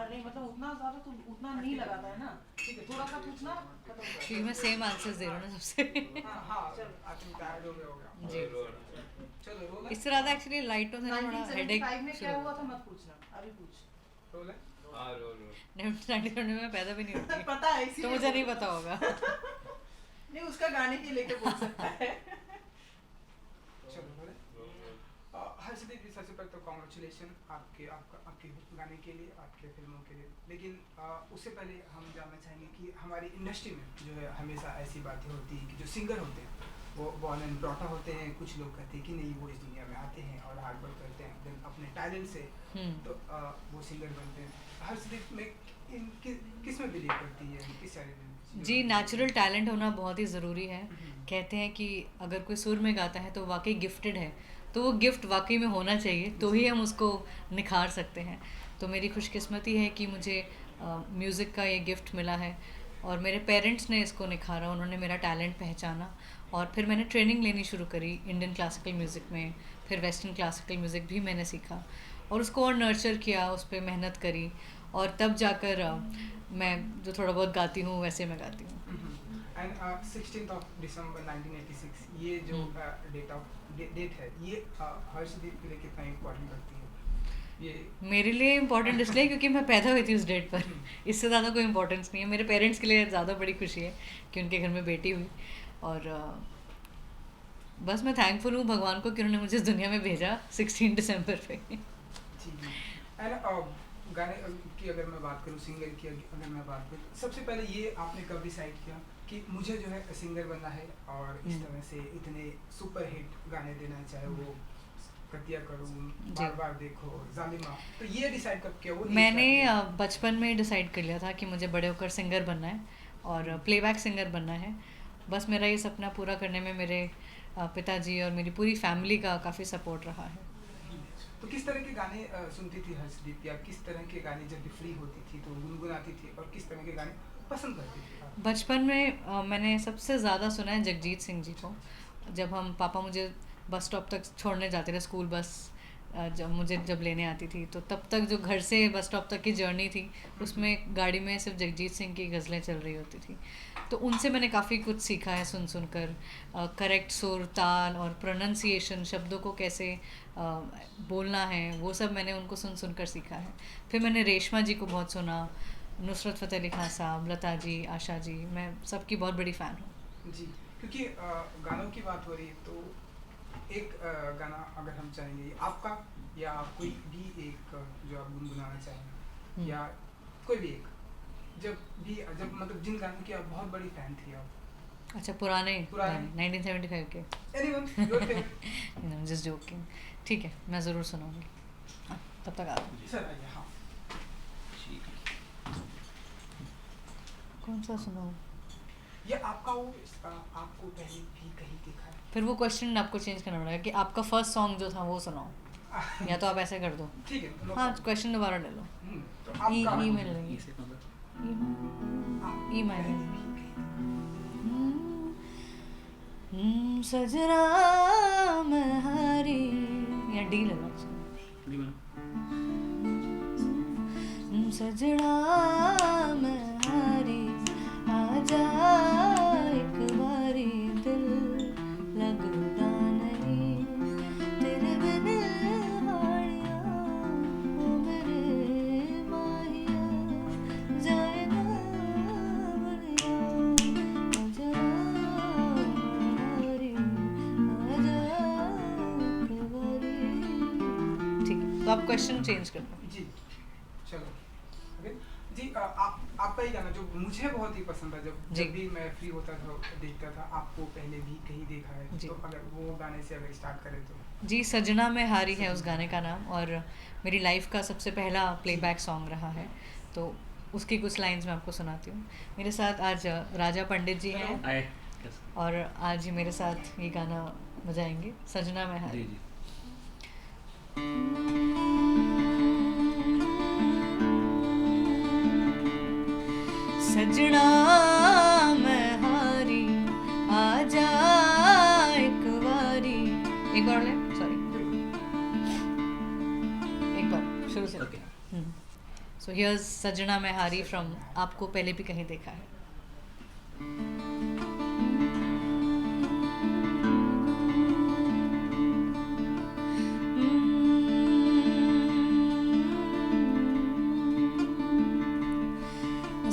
नहीं मतलब उतना ज़्यादा तो उतना नहीं लगाता है ना, ठीक है थोड़ा सा पूछना क्योंकि मैं सेम आंसर्स दे रहा हूँ ना सबसे। जी इससे ज़्यादा एक्चुअली लाइट टोन है ना, थोड़ा हेडेक 1975 में क्या हुआ था मत पूछना, अभी पूछ। 1997 में मैं पैदा भी नहीं होती पता है तो मुझे नहीं पता होगा। नहीं उसका गाने के लेके बोल सकता है। चलो बोले। हर्षदीप जी सबसे पहले तो कॉन्ग्रेचुलेशन आपके गाने के लिए, आपके फिल्मों के लिए। लेकिन उससे पहले हम जानना चाहेंगे कि हमारी इंडस्ट्री में जो है हमेशा ऐसी बातें होती हैं कि जो सिंगर होते हैं वो बॉर्न एंड ब्रॉट अप होते हैं। कुछ लोग कहते हैं कि नहीं वो इस दुनिया में आते हैं और हार्ड वर्क करते हैं, देन अपने टैलेंट से तो वो सिंगर बनते हैं। हर्षदीप में किस में बिलीव करती है, किस सारे जी नेचुरल टैलेंट होना बहुत ही ज़रूरी है। कहते हैं कि अगर कोई सुर में गाता है तो वाकई गिफ्टेड है, तो वो गिफ्ट वाकई में होना चाहिए तो ही हम उसको निखार सकते हैं। तो मेरी खुशकिस्मती है कि मुझे म्यूज़िक का ये गिफ्ट मिला है और मेरे पेरेंट्स ने इसको निखारा, उन्होंने मेरा टैलेंट पहचाना और फिर मैंने ट्रेनिंग लेनी शुरू करी इंडियन क्लासिकल म्यूज़िक में, फिर वेस्टर्न क्लासिकल म्यूज़िक भी मैंने सीखा और उसको और नर्चर किया, उस पर मेहनत करी और तब जाकर मैं जो थोड़ा बहुत गाती हूँ वैसे मैं गाती हूँ। एंड 16th of December 1986 ये जो डेट है ये हर्षदीप के लिए कितना इम्पोर्टेंट रखती है? ये मेरे लिए इम्पोर्टेंट इसलिए क्योंकि मैं पैदा हुई थी उस डेट पर, इससे ज़्यादा कोई इम्पोर्टेंस नहीं है। मेरे पेरेंट्स के लिए ज़्यादा बड़ी खुशी है कि उनके घर में बेटी हुई और बस मैं थैंकफुल हूँ भगवान को कि उन्होंने मुझे इस दुनिया में भेजा 16 दिसंबर पे। जी एंड गाने की अगर मैं बात करूँ, सिंगर की अगर मैं बात करूँ, सबसे पहले ये आपने कब डिसाइड किया कि मुझे जो है सिंगर बनना है और इस तरह से इतने सुपर हिट गाने देना है, चाहे वो कतिया करूँ, बार बार देखो, जालिमा, तो ये डिसाइड कब किया? वो मैंने बचपन में डिसाइड कर लिया था कि मुझे बड़े होकर सिंगर बनना है और प्लेबैक सिंगर बनना है। बस मेरा ये सपना पूरा करने में मेरे पिताजी और मेरी पूरी फैमिली का काफ़ी सपोर्ट रहा है। तो किस तरह के गाने सुनती थी हर्षदीप, या किस तरह के गाने जब भी फ्री होती थी तो गुनगुनाती थी, और किस तरह के गाने पसंद करती थी? बचपन में मैंने सबसे ज़्यादा सुना है जगजीत सिंह जी को। जब हम पापा मुझे बस स्टॉप तक छोड़ने जाते थे, स्कूल बस जब लेने आती थी, तो तब तक जो घर से बस स्टॉप तक की जर्नी थी उसमें गाड़ी में सिर्फ जगजीत सिंह की गज़लें चल रही होती थी। तो उनसे मैंने काफ़ी कुछ सीखा है सुनकर, करेक्ट सुर, ताल और प्रोनंसिएशन, शब्दों को कैसे बोलना है, वो सब मैंने उनको सुनकर सीखा है। फिर मैंने रेशमा जी को बहुत सुना, नुसरत फ़तेह अली खान साहब, लता जी, आशा जी, मैं सबकी बहुत बड़ी फ़ैन हूँ। जी क्योंकि गानों की बात हो रही है तो एक गाना अगर हम चाहेंगे आपका, या कोई भी एक जो आप गुनगुनाना चाहेंगे, या कोई भी एक, जब मतलब जिन गानों की आप बहुत बड़ी फैन थी आप। अच्छा पुराने 1975 के? Anyone your favourite. Just joking. ठीक है मैं ज़रूर सुनाऊंगी। तब तक आ सर आइए। हाँ कौन सा सुनाऊँ? ये आपका वो आपको पहले भी कहीं देखा है। फिर वो क्वेश्चन आपको चेंज करना पड़ेगा कि आपका फर्स्ट सॉन्ग जो था वो सुनाओ, या तो आप ऐसे कर दो। ठीक है हाँ क्वेश्चन दोबारा ले लो। तो आपका ईमेल लेंगे, ईमेल सजना महरी, या डी ले लो सजना महरी आजा एक बारी दिल लगता नहीं तेरे बिन हाड़ियाँ ओ मेरे माहिया जाए ना बलिया आजा महरी आजा एक बारी। ठीक है तो आप क्वेश्चन चेंज कर दो। जी चलो जी आपका ही गाना जो मुझे बहुत ही पसंद था, जब भी मैं फ्री होता था देखता था, आपको पहले भी कहीं देखा है, तो अगर वो गाने से अगर स्टार्ट करें तो? जी सजना में हारी है उस गाने का नाम, और मेरी लाइफ का सबसे पहला प्लेबैक सॉन्ग रहा है, तो उसकी कुछ लाइंस मैं आपको सुनाती हूँ। मेरे साथ आज राजा पंडित जी हैं और आज ही मेरे साथ ये गाना बजाएंगे, सजना में हारी। सजना मैं हारी आजा एक बारी, एक बार ले, सॉरी। शुरू से Okay. सो हियर्स सजना मैं हारी फ्रॉम आपको पहले भी कहीं देखा है.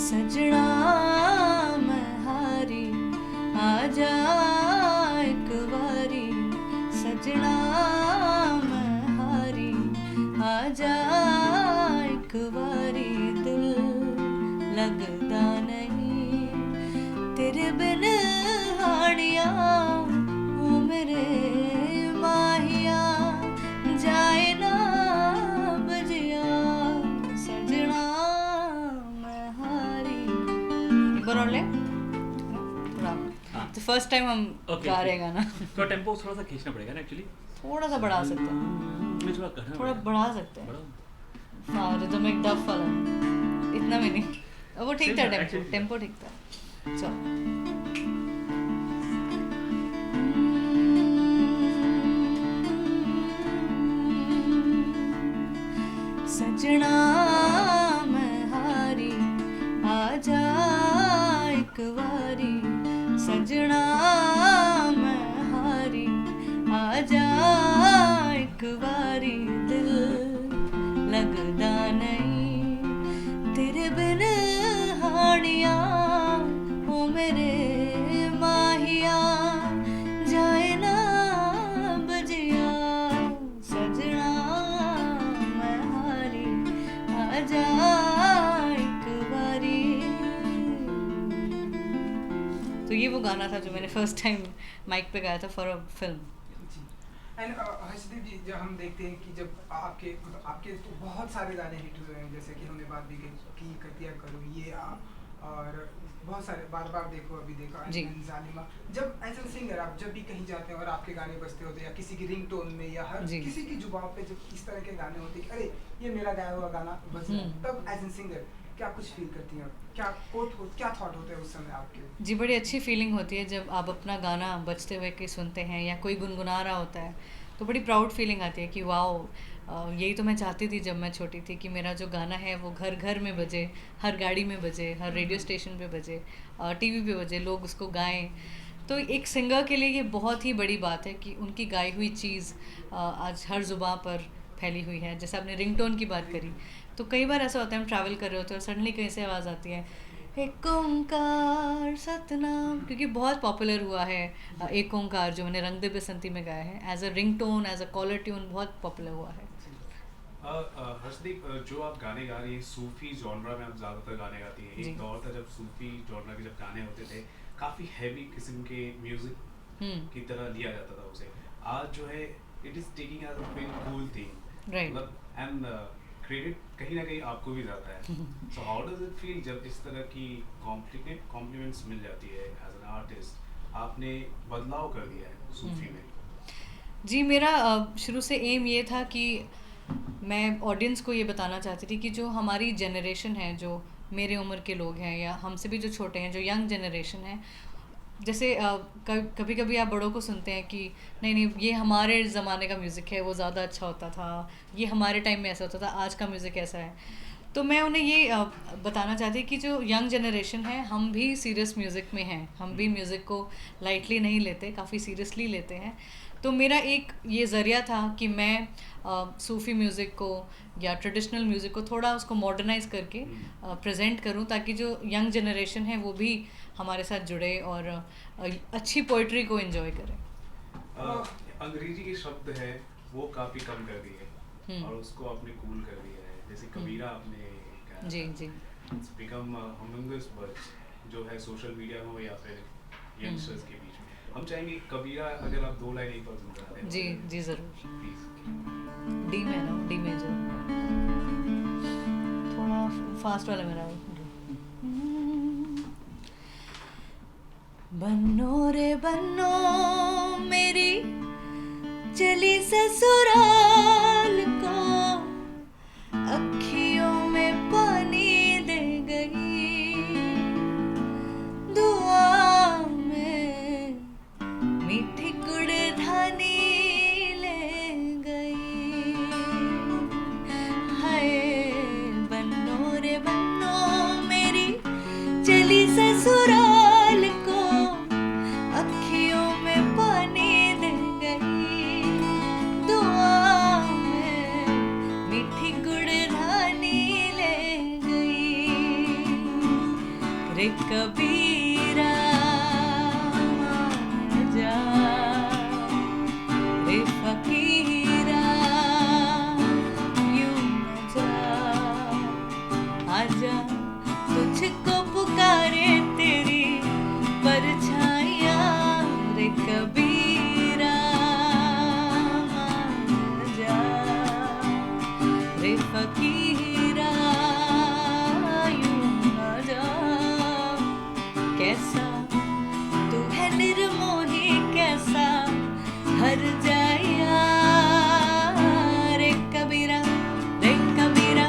सजना मैं हारी आजा एक बारी, सजना मैं हारी आजा एक बारी, दिल लगदा नहीं तेरे बिन हाड़िया ओ मेरे माहिया, जाए ना बजिया सजना मैं हारी. एक बार और ले थोड़ा. हाँ. तो फर्स्ट टाइम हम Okay, गा okay. रहे हैं गाना. तो टेम्पो थोड़ा सा खींचना पड़ेगा ना एक्चुअली. थोड़ा सा बढ़ा सकते हैं, मैं थोड़ा करना थोड़ा पड़ेगा. बढ़ा सकते हैं. बढ़ाओ. हाँ रिदम एक डफ वाला है, इतना भी नहीं. वो ठीक Same था, था, टेम्पो actually. टेम्पो ठीक था. चलो. सजना मैं हारी आजा एक बारी, सजना मैं हारी आजा एक बारी, दिल लगदा नहीं तेरे बिन हाड़िया ओ मेरे माहिया, जाए ना बजिया सजना मैं हारी आजा एक बारी. तो ये वो गाना था जो मैंने फर्स्ट टाइम माइक पे गाया था for a film. And Harshdeep ji, जब हम देखते हैं कि जब आपके मतलब आपके तो बहुत सारे गाने हिट हुए हैं, जैसे कि हमने बात भी की कतिया करो ये और बहुत सारे बार बार देखो अभी देखो जी. जालिमा. जब एज ए सिंगर आप जब भी कहीं जाते हैं और आपके गाने बजते होते हैं या किसी की रिंगटोन में या हर जी. किसी की जुबान पे जब इस तरह के गाने होते हैं कि अरे ये मेरा गाया हुआ गाना बज रहा है, तब एज ए सिंगर क्या कुछ फील करती हैं, क्या क्या थॉट होते हैं उस समय आपके? जी बड़ी अच्छी फीलिंग होती है जब आप अपना गाना बजते हुए कहीं सुनते हैं या कोई गुनगुना रहा होता है, तो बड़ी प्राउड फीलिंग आती है कि वाओ, यही तो मैं चाहती थी जब मैं छोटी थी कि मेरा जो गाना है वो घर घर में बजे, हर गाड़ी में बजे, हर रेडियो स्टेशन पे बजे, टीवी पे बजे, लोग उसको गाएं. तो एक सिंगर के लिए ये बहुत ही बड़ी बात है कि उनकी गाई हुई चीज़ आज हर ज़ुबान पर फैली हुई है. जैसे आपने रिंगटोन की बात करी, तो कई बार ऐसा होता है हम ट्रैवल कर रहे होते हैं और सडनली कहीं से आवाज़ आती है एक ओंकार सतनाम, क्योंकि बहुत पॉपुलर हुआ है एक ओंकार जो मैंने रंग दे बसंती में गाया है. As a ringtone, as a caller tune बहुत पॉपुलर हुआ है. हर्षदीप, जो आप गाने गा रही हैं सूफी जॉनरा में आप ज़्यादातर गाने गाती हैं. जी. एक दौर था जब सूफी जॉनरा के जब गाने होते थे काफ़ी हैवी किस्म के म्यूजिक की तरह लिया जाता था उसे. आज जो है it is taking as a very cool thing, Right. मतलब एंड क्रेडिट कहीं ना कहीं आपको भी जाता है. So how does it feel जब इस तरह की कॉम्प्लीमेंट्स मिल जाती है एज एन आर्टिस्ट? आपने बदलाव कर दिया है सूफी में. जी मेरा शुरू से एम ये था कि मैं ऑडियंस को ये बताना चाहती थी कि जो हमारी जनरेशन है, जो मेरे उम्र के लोग हैं या हमसे भी जो छोटे हैं, जो यंग जनरेशन है, जैसे कभी कभी आप बड़ों को सुनते हैं कि नहीं नहीं ये हमारे ज़माने का म्यूज़िक है, वो ज़्यादा अच्छा होता था, ये हमारे टाइम में ऐसा होता था, आज का म्यूज़िक ऐसा है. तो मैं उन्हें ये बताना चाहती कि जो यंग जनरेशन है हम भी सीरियस म्यूज़िक में हैं, हम भी म्यूज़िक को लाइटली नहीं लेते, काफ़ी सीरियसली लेते हैं. तो मेरा एक ये ज़रिया था कि मैं सूफ़ी म्यूज़िक को या ट्रेडिशनल म्यूज़िक को थोड़ा उसको मॉडर्नाइज़ करके प्रेजेंट करूं, ताकि जो यंग जनरेशन है वो भी हमारे साथ जुड़े और अच्छी पोइट्री को एंजॉय करें. अंग्रेजी के शब्द है वो काफ़ी कम कर दिए और उसको आपने कूल कर दिया है. जैसे कबीरा आपने कहा, जी जी. इट्स बिकम ह्यूमंगस वर्ड्स जो है सोशल मीडिया में हो या फिर यंगस्टर्स के बीच में. हम चाहेंगे कबीरा अगर आप 2 लाइन एक बार सुना दें. जी जी ज़रूर. प्लीज. डी में ना, डी मेजर, थोड़ा फास्ट वाला मेरा. बन्नो रे बन्नो मेरी चली ससुराल को, अखियों में पानी दे गई, दुआ में मीठी गुड़धानी ले गई. हाय रे फकीरा यूं न जा, आजा तुझको पुकारे तेरी परछाइयाँ रे कबीरा, मान जा रे फकीरा यूं न जा। कैसा तू है निर्मोही, कैसा हर जाया रे कबीरा, रे कबीरा,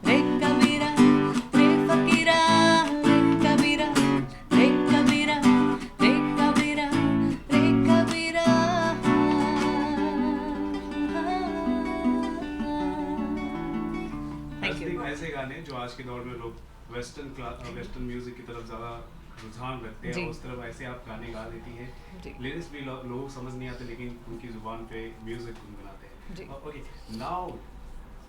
रे कबीरा, रे फकीरा, रे कबीरा, रे कबीरा, रे कबीरा, रे कबीरा। Thank you. ऐसे गाने जो आज के दौर में लोग वेस्टर्न म्यूजिक की तरफ ज़्यादा रुझान रखते हैं, जी। उस तरफ ऐसे आप गाने गा देती जी। हैं। लिरिक्स भी लोग समझ नहीं आते, लेकिन उनकी जुबान पे म्यूजिक गुनगुनाते जी। हैं। ओके, नाउ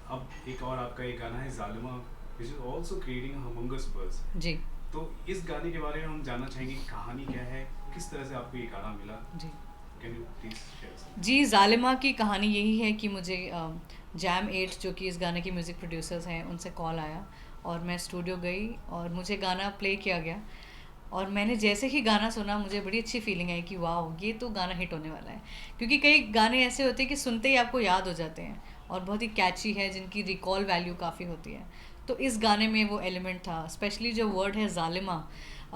अब एक और आपका एक गाना है Zaalima, which is also creating humongous buzz. जी तो इस गाने के बारे में हम जानना चाहेंगे कि कहानी क्या है, किस तरह से आपको ये गाना मिला। जी कैन यू प्लीज शेयर? जी, ज़ालिमा की कहानी यही है कि मुझे जैम 8 जो कि इस गाने के म्यूज़िक प्रोड्यूसर्स हैं, उनसे कॉल आया और मैं स्टूडियो गई और मुझे गाना प्ले किया गया। और मैंने जैसे ही गाना सुना, मुझे बड़ी अच्छी फीलिंग आई कि वाह, ये तो गाना हिट होने वाला है। क्योंकि कई गाने ऐसे होते हैं कि सुनते ही आपको याद हो जाते हैं और बहुत ही कैची है, जिनकी रिकॉल वैल्यू काफ़ी होती है। तो इस गाने में वो एलिमेंट था, स्पेशली जो वर्ड है ज़ालिमा।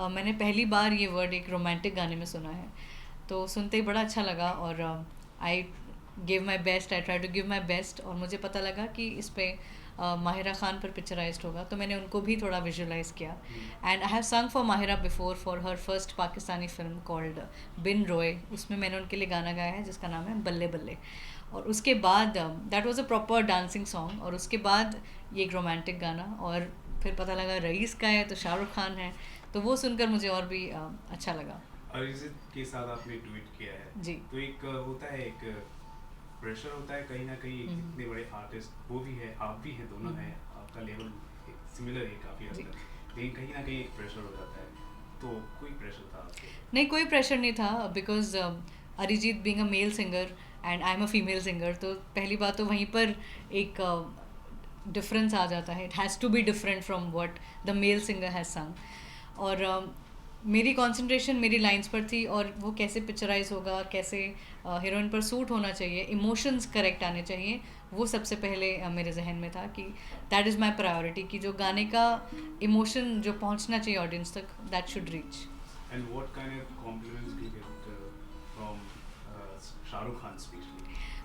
मैंने पहली बार ये वर्ड एक रोमांटिक गाने में सुना है, तो सुनते ही बड़ा अच्छा लगा और I give my best, I try to give my best. और मुझे पता लगा कि इस पर माहिरा ख़ान पर पिक्चराइज्ड होगा, तो मैंने उनको भी थोड़ा विजुलाइज़ किया। And I have sung for Mahira before for her first Pakistani film called Bin Roye. उसमें मैंने उनके लिए गाना गाया है जिसका नाम है बल्ले बल्ले। और उसके बाद that was a proper dancing song. और उसके बाद ये एक रोमांटिक गाना, और फिर पता लगा रईस का है तो शाहरुख खान है, तो वो सुनकर मुझे और भी अच्छा लगा। अरिजीत के साथ आपने ट्वीट किया है जी। तो एक होता है, एक प्रेशर होता है कहीं ना कहीं, इतने बड़े आर्टिस्ट वो भी है, आप भी हैं, दोनों हैं, आपका लेवल सिमिलर है काफ़ी हद तक, लेकिन कहीं ना कहीं एक प्रेशर हो जाता है। तो कोई प्रेशर था आपको? नहीं, कोई प्रेशर नहीं था, because Arijit being a male singer and I am a female singer, तो पहली बात तो वहीं पर एक डिफरेंस आ जाता है। It has to be different from what the male singer has sung. और मेरी कंसंट्रेशन मेरी लाइंस पर थी, और वो कैसे पिक्चराइज होगा, कैसे हीरोइन पर सूट होना चाहिए, इमोशंस करेक्ट आने चाहिए, वो सबसे पहले मेरे जहन में था कि दैट इज़ माई प्रायोरिटी, कि जो गाने का इमोशन जो पहुंचना चाहिए ऑडियंस तक, that should reach. And what kind of compliments do you get from Shahrukh Khan specially?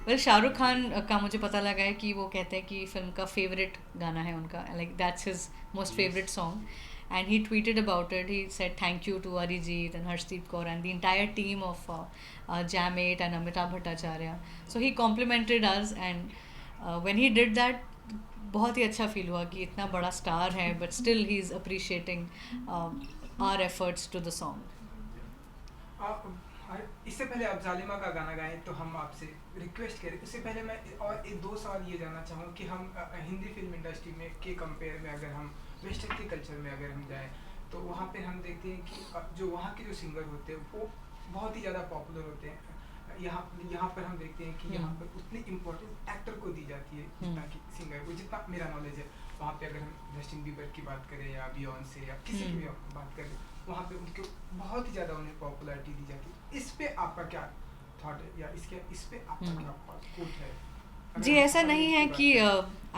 Well, Shahrukh Khan का मुझे पता लगा है कि वो कहते हैं कि फिल्म का फेवरेट गाना है उनका, like that's his most favourite song. And he tweeted about it. He said thank you to Arijit and Harshdeep Kaur and the entire team of Jam 8 and Amitabh Bhattacharya. So he complimented us, and when he did that, बहुत ही अच्छा feel हुआ कि इतना बड़ा star है but still he is appreciating our efforts to the song. इससे पहले आप जालिमा का गाना गाएं तो हम आपसे रिक्वेस्ट करें, उससे पहले मैं और एक दो सवाल ये जानना चाहूँ कि हम हिंदी फिल्म इंडस्ट्री में के कंपेयर में अगर हम वेस्टर्न के कल्चर में अगर हम जाएं तो वहाँ पे हम देखते हैं कि जो वहाँ के जो सिंगर होते हैं वो बहुत ही ज़्यादा पॉपुलर होते हैं। यहाँ पर हम देखते हैं कि यहाँ पर उतनी इम्पोर्टेंस एक्टर को दी जाती है जितना कि सिंगर को, जितना मेरा नॉलेज है। वहाँ पे अगर हम जस्टिन बीबर की बात करें या बियॉन्से या किसी की भी बात करें, वहाँ पे उनके बहुत ही ज़्यादा उन्हें पॉपुलैरिटी दी जाती है। इस पे आपका क्या थॉट है, या इस पे आपका क्या कोट है? जी, ऐसा नहीं है कि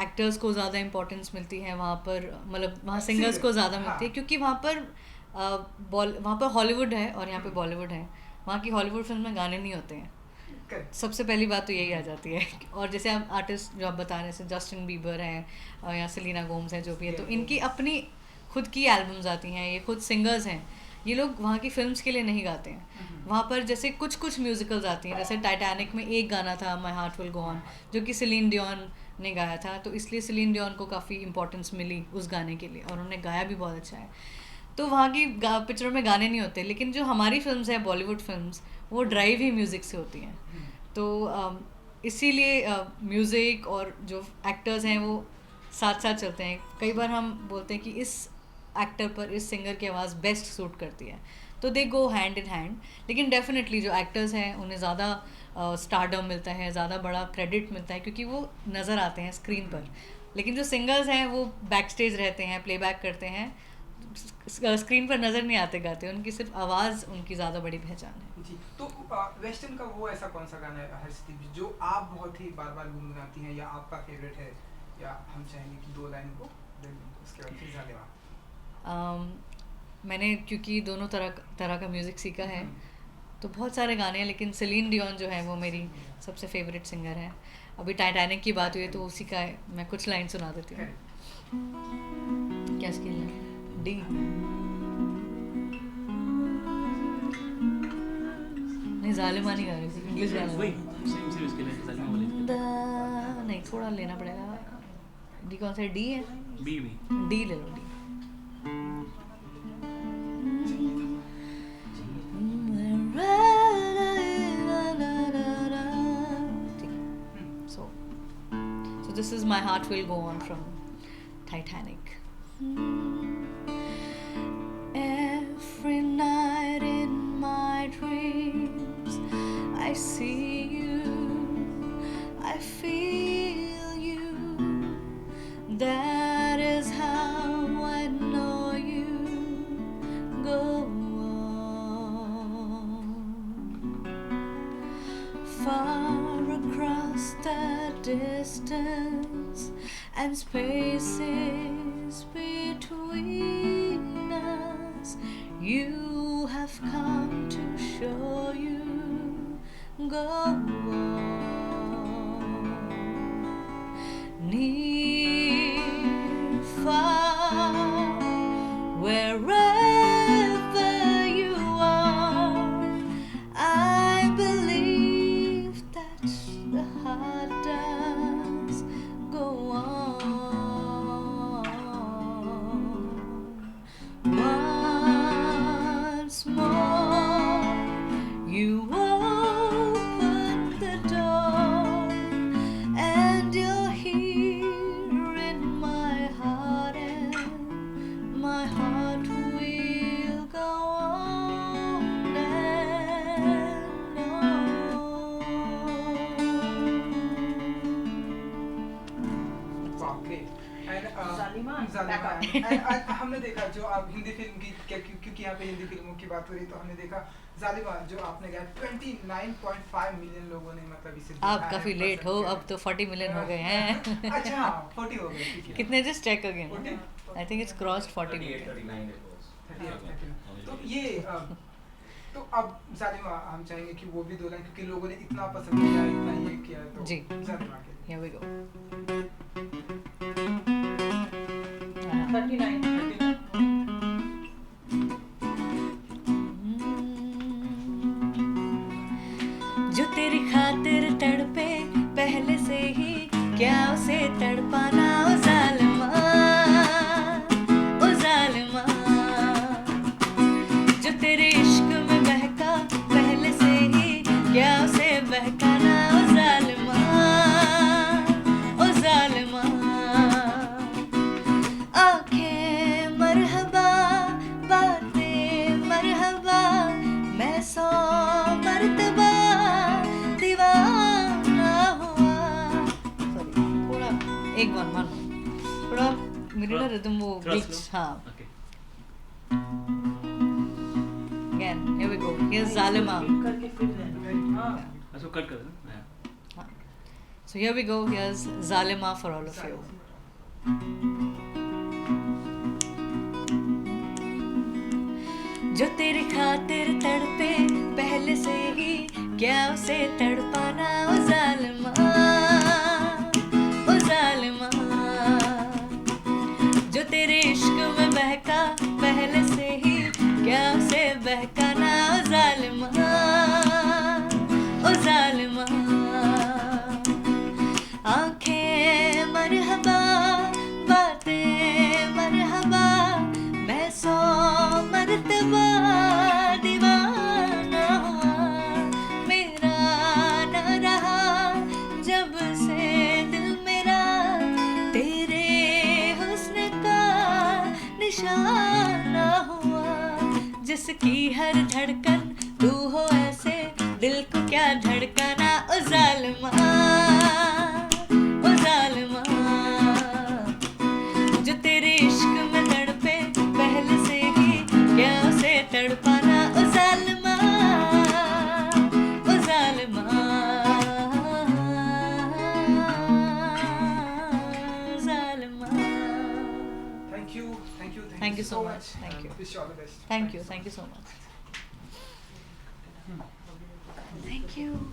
एक्टर्स को ज़्यादा इम्पोर्टेंस मिलती है वहाँ पर, मतलब वहाँ सिंगर्स को ज़्यादा मिलती है, क्योंकि वहाँ पर हॉलीवुड है और यहाँ पे बॉलीवुड है। वहाँ की हॉलीवुड फिल्म में गाने नहीं होते हैं, सबसे पहली बात तो यही आ जाती है। और जैसे आप आर्टिस्ट जो आप बता रहे हैं, जैसे जस्टिन बीबर हैं या सेलिना गोम्स हैं, जो भी है, तो इनकी अपनी खुद की एल्बम्स आती हैं, ये खुद सिंगर्स हैं, ये लोग वहाँ की फिल्म्स के लिए नहीं गाते हैं। वहाँ पर जैसे कुछ म्यूजिकल्स आती हैं, जैसे टाइटैनिक में एक गाना था my heart will go on, जो कि सेलिन डियोन ने गाया था, तो इसलिए सेलिन डियोन को काफ़ी इंपॉर्टेंस मिली उस गाने के लिए, और उन्होंने गाया भी बहुत अच्छा है। तो वहाँ की पिक्चरों में गाने नहीं होते, लेकिन जो हमारी फिल्म्स हैं, बॉलीवुड फिल्म्स, वो ड्राइव ही म्यूज़िक से होती हैं। तो इसीलिए म्यूज़िक और जो एक्टर्स हैं वो साथ साथ चलते हैं। कई बार हम बोलते हैं कि इस एक्टर पर इस सिंगर की आवाज़ बेस्ट सूट करती है, तो दे गो हैंड इन हैंड. लेकिन डेफिनेटली जो एक्टर्स हैं उन्हें ज़्यादा स्टारडम मिलता है, ज़्यादा बड़ा क्रेडिट मिलता है क्योंकि वो नज़र आते हैं स्क्रीन पर. लेकिन जो सिंगर्स हैं वो बैक स्टेज रहते हैं, प्लेबैक करते हैं, स्क्रीन पर नज़र नहीं आते गाते, उनकी सिर्फ आवाज़ उनकी ज़्यादा बड़ी पहचान है. जी, तो वेस्टर्न का वो ऐसा कौन सा गाना है हर्षदीप जी जो आप बहुत ही बार बार गुनगुनाती हैं या आपका फेवरेट है, या हम चाहेंगे कि 2 लाइन को उसके बाद फिर जाने मैंने क्योंकि दोनों तरह का म्यूज़िक सीखा है तो बहुत सारे गाने हैं, लेकिन सेलिन डियोन जो है वो मेरी सबसे फेवरेट सिंगर है. अभी टाइटैनिक की बात हुई तो उसी का है, मैं कुछ लाइन सुना देती हूँ. क्या स्केल है? डी. नहीं जालिमा नहीं गा रही थी, इंग्लिश गाना. वही सेम इसके लिए जालिमा वाले नहीं, थोड़ा लेना पड़ेगा. डी कौन सा है? डी है. बी डी ले लो. D. So this is My Heart Will Go On from Titanic. Every night in my dreams I see you, I feel you. That is how I know you go on. Far across the distance and spaces between us, you have come to show you go on. Near, far, wherever you are, I believe that the heart does go on. Once more, you open the door, and you're here in my heart, and my heart will go on and on. Wow, great. And Zalima, Zalima, back and हमने देखा जो आप Hindi film की क्योंकि यहाँ पे हिंदी फिल्मों की बात हो रही तो हमने देखा जालिमा जो आपने गाया 29.5 मिलियन लोगों ने मतलब इसे देखा आप है, काफ़ी लेट हो, अब तो 40 मिलियन हो गए हैं. अच्छा हाँ 40 हो गए, ठीक है. कितने just check again. 40? I think it's crossed 40 million. 38. तो ये तो अब जालिमा हम चाहेंगे कि वो भी 2 लाइन क्योंकि लोगों ने इतना पसंद किया, इतना ये किया, तो जी. जालिमा के लिए. Here we go. 39. जो तेरी खातिर तड़पे पहले से ही, क्या उसे तड़पाना ओ जालिमा, ओ जालिमा. जो तेरे इश्क में बहका पहले से ही, क्या उसे बहकाना ओ जालिमा, ओ जालिमा. आँखें मरहबा, बातें मरहबा, मैं 100 मर्तबा दीवाना हुआ. सॉरी, थोड़ा एक बार मान थोड़ा मेरी ना रिदम वो बीच. हाँ, okay. again here we go. Here's Zalima. करके फिर जाना. हाँ. अच्छा कट कर देना. So here we go. Here's Zalima for all of you. जो तेरी खातिर तड़पे पहले से ही, क्या उसे तड़पाना ओ जालिमा, ओ जालिमा. जो तेरे इश्क में बहका पहले से ही, क्या उसे बहकाना ओ जालिमा, ओ जालिमा. आँखें मरहबा, बातें मरहबा, मैं 100 मर्तबा दीवाना हुआ. मेरा न रहा you so much. Thank you. Wish you all the best. Thank you so much. Thank you.